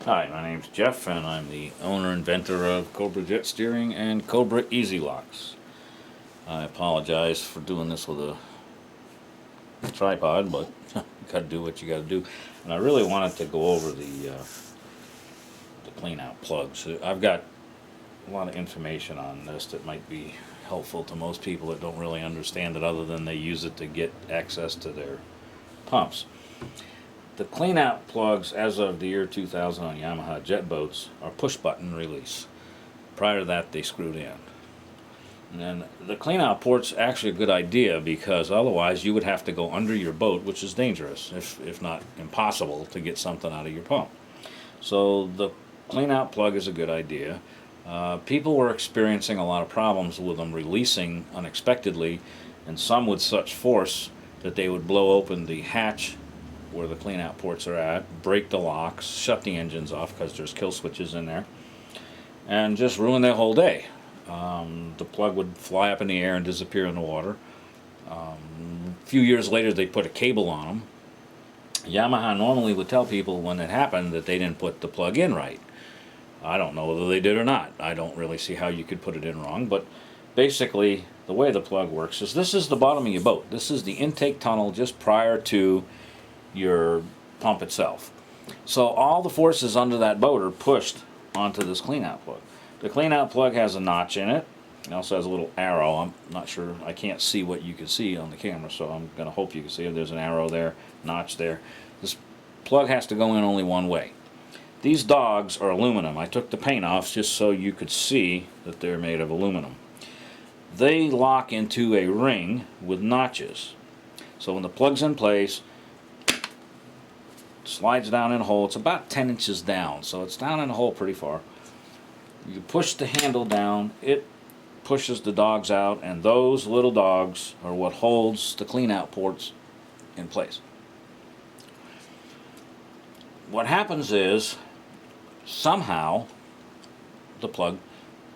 Hi, my name's Jeff, and I'm the owner inventor of Cobra Jet Steering and Cobra Easy Locks. I apologize for doing this with a tripod, but you gotta do what you gotta do. And I really wanted to go over the Cleanout plugs. I've got a lot of information on this that might be helpful to most people that don't really understand it, other than they use it to get access to their pumps. The Cleanout plugs, as of the year 2000 on Yamaha jet boats, are push button release. Prior to that, they screwed in. And then the Cleanout port's actually a good idea, because otherwise you would have to go under your boat, which is dangerous, if not impossible, to get something out of your pump. So the Cleanout plug is a good idea. People were experiencing a lot of problems with them releasing unexpectedly, and some with such force that they would blow open the hatch where the Cleanout ports are at, break the locks, shut the engines off because there's kill switches in there, and just ruin their whole day. The plug would fly up in the air and disappear in the water. A few years later, they put a cable on them. Yamaha normally would tell people when it happened that they didn't put the plug in right. I don't know whether they did or not. I don't really see how you could put it in wrong, but basically the way the plug works is this is the bottom of your boat. This is the intake tunnel just prior to your pump itself. So all the forces under that boat are pushed onto this Cleanout plug. The Cleanout plug has a notch in it. It also has a little arrow. I'm not sure, I can't see what you can see on the camera, so I'm going to hope you can see it. There's an arrow there, notch there. This plug has to go in only one way. These dogs are aluminum. I took the paint off just so you could see that they're made of aluminum. They lock into a ring with notches. So when the plug's in place, slides down in a hole. It's about 10 inches down, so it's down in a hole pretty far. You push the handle down, it pushes the dogs out, and those little dogs are what holds the Cleanout ports in place. What happens is, somehow, the plug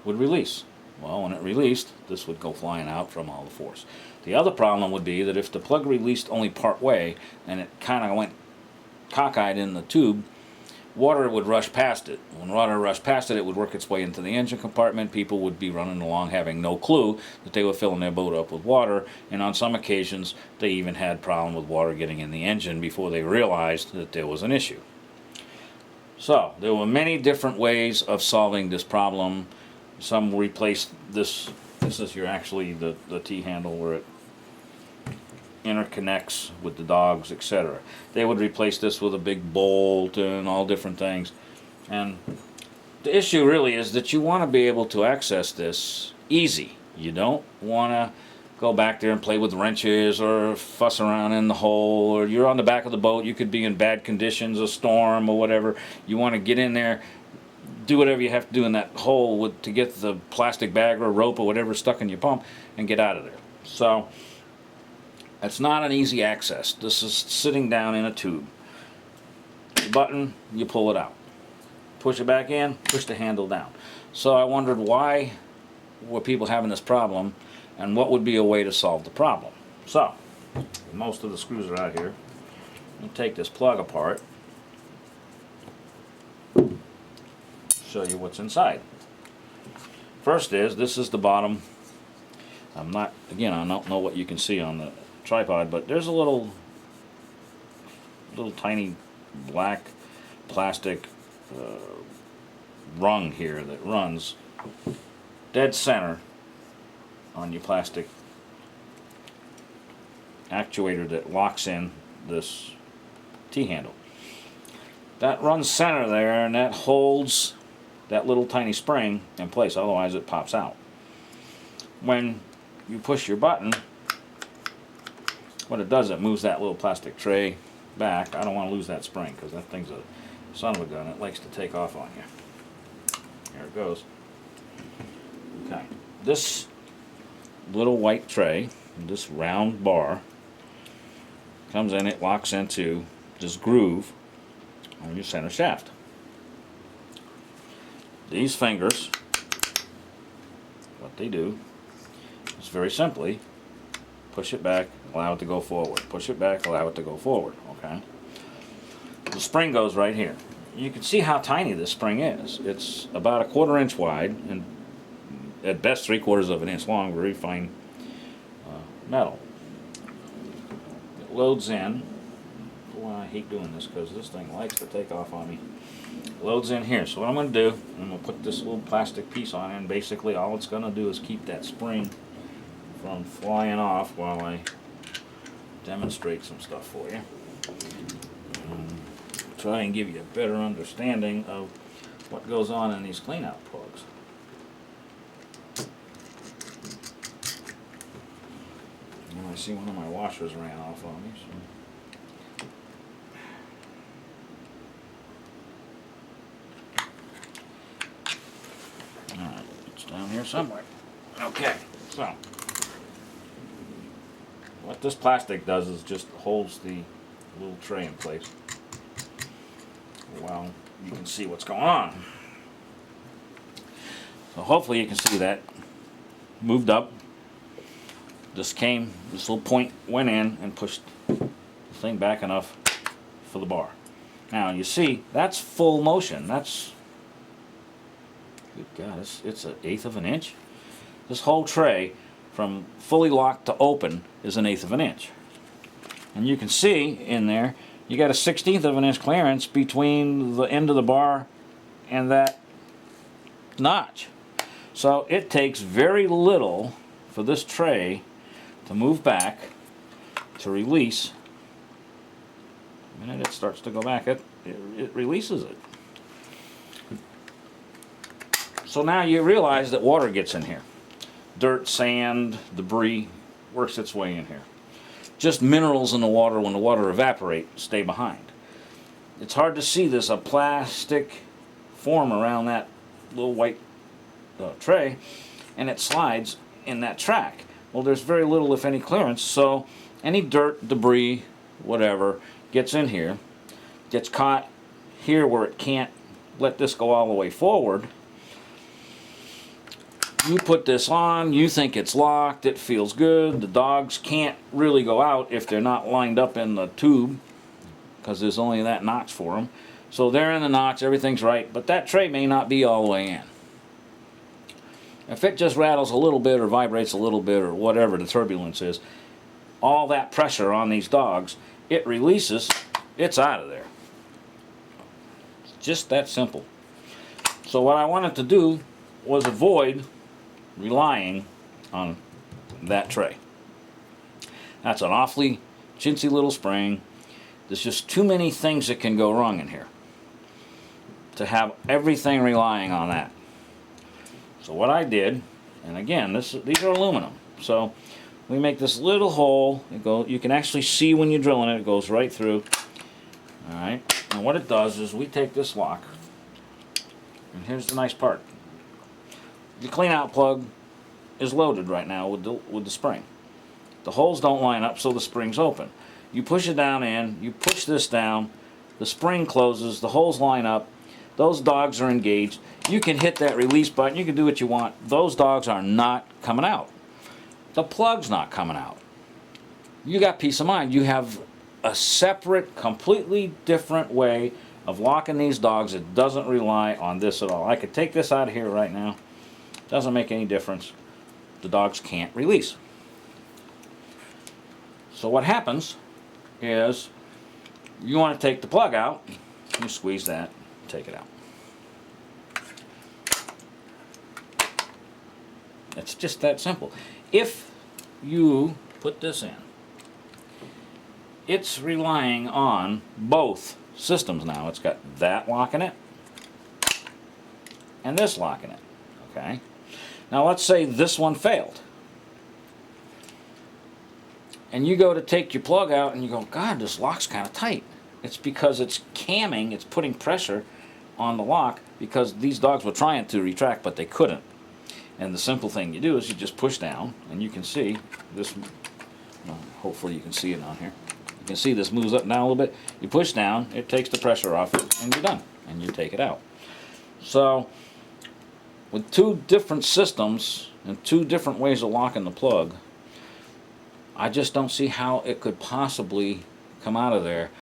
would release. Well, when it released, this would go flying out from all the force. The other problem would be that if the plug released only part way, and it kind of went cockeyed in the tube, water would rush past it. When water rushed past it, it would work its way into the engine compartment. People would be running along having no clue that they were filling their boat up with water, and on some occasions they even had problem with water getting in the engine before they realized that there was an issue. So there were many different ways of solving this problem. Some replaced this. This is actually the T-handle where it interconnects with the dogs, etc. They would replace this with a big bolt and all different things. And the issue really is that you want to be able to access this easy. You don't want to go back there and play with wrenches or fuss around in the hole, or you're on the back of the boat, you could be in bad conditions, a storm or whatever. You want to get in there, do whatever you have to do in that hole to get the plastic bag or rope or whatever stuck in your pump and get out of there. So it's not an easy access. This is sitting down in a tube. The button, you pull it out. Push it back in, push the handle down. So I wondered, why were people having this problem, and what would be a way to solve the problem? So, most of the screws are out here. I'll take this plug apart, show you what's inside. First this is the bottom. I don't know what you can see on the tripod, but there's a little tiny black plastic rung here that runs dead center on your plastic actuator that locks in this T-handle. That runs center there, and that holds that little tiny spring in place, otherwise it pops out. When you push your button, what it does, it moves that little plastic tray back. I don't want to lose that spring because that thing's a son of a gun. It likes to take off on you. There it goes. Okay. This little white tray, this round bar, comes in, it locks into this groove on your center shaft. These fingers, what they do is very simply push it back, allow it to go forward. Push it back, allow it to go forward, okay? The spring goes right here. you can see how tiny this spring is. It's about a 1/4 inch wide and at best 3/4 of an inch long, very fine metal. It loads in. Boy, I hate doing this because this thing likes to take off on me. It loads in here. So what I'm going to do, I'm going to put this little plastic piece on it, and basically all it's going to do is keep that spring from flying off while I demonstrate some stuff for you. Try and give you a better understanding of what goes on in these cleanout plugs. And I see one of my washers ran off on me. So. Alright, it's down here somewhere. Okay, so what this plastic does is just holds the little tray in place. Well, you can see what's going on. So hopefully you can see that. Moved up. This little point went in and pushed the thing back enough for the bar. Now you see, that's full motion. That's, good God, it's an 1/8 of an inch. This whole tray, from fully locked to open, is an 1/8 of an inch. And you can see in there, you got a 1/16 of an inch clearance between the end of the bar and that notch. So it takes very little for this tray to move back, to release. The minute it starts to go back, it releases it. So now you realize that water gets in here. Dirt, sand, debris works its way in here. Just minerals in the water, when the water evaporates, stay behind. It's hard to see this, a plastic form around that little white tray, and it slides in that track. Well, there's very little, if any, clearance, so any dirt, debris, whatever, gets in here, gets caught here where it can't let this go all the way forward. You put this on, you think it's locked, it feels good. The dogs can't really go out if they're not lined up in the tube, because there's only that notch for them. So they're in the notch, everything's right, but that tray may not be all the way in. If it just rattles a little bit or vibrates a little bit or whatever the turbulence is, all that pressure on these dogs, it releases, it's out of there. It's just that simple. So what I wanted to do was avoid relying on that tray. That's an awfully chintzy little spring. There's just too many things that can go wrong in here to have everything relying on that. So what I did, and again, these are aluminum, so we make this little hole. You can actually see when you're drilling it, it goes right through. Alright, and what it does is we take this lock, and here's the nice part. The cleanout plug is loaded right now with the spring. The holes don't line up, so the spring's open. You push it down in, you push this down, the spring closes, the holes line up, those dogs are engaged. You can hit that release button, you can do what you want. Those dogs are not coming out. The plug's not coming out. You got peace of mind. You have a separate, completely different way of locking these dogs. It doesn't rely on this at all. I could take this out of here right now. Doesn't make any difference. The dogs can't release. So what happens is you want to take the plug out, you squeeze that, take it out. It's just that simple. If you put this in, it's relying on both systems now. It's got that lock in it and this lock in it. Okay? Now let's say this one failed. And you go to take your plug out and you go, God, this lock's kind of tight. It's because it's camming, it's putting pressure on the lock because these dogs were trying to retract but they couldn't. And the simple thing you do is you just push down, and you can see this, well, hopefully you can see it on here. You can see this moves up and down a little bit. You push down, it takes the pressure off it, and you're done. And you take it out. So, with two different systems and two different ways of locking the plug, I just don't see how it could possibly come out of there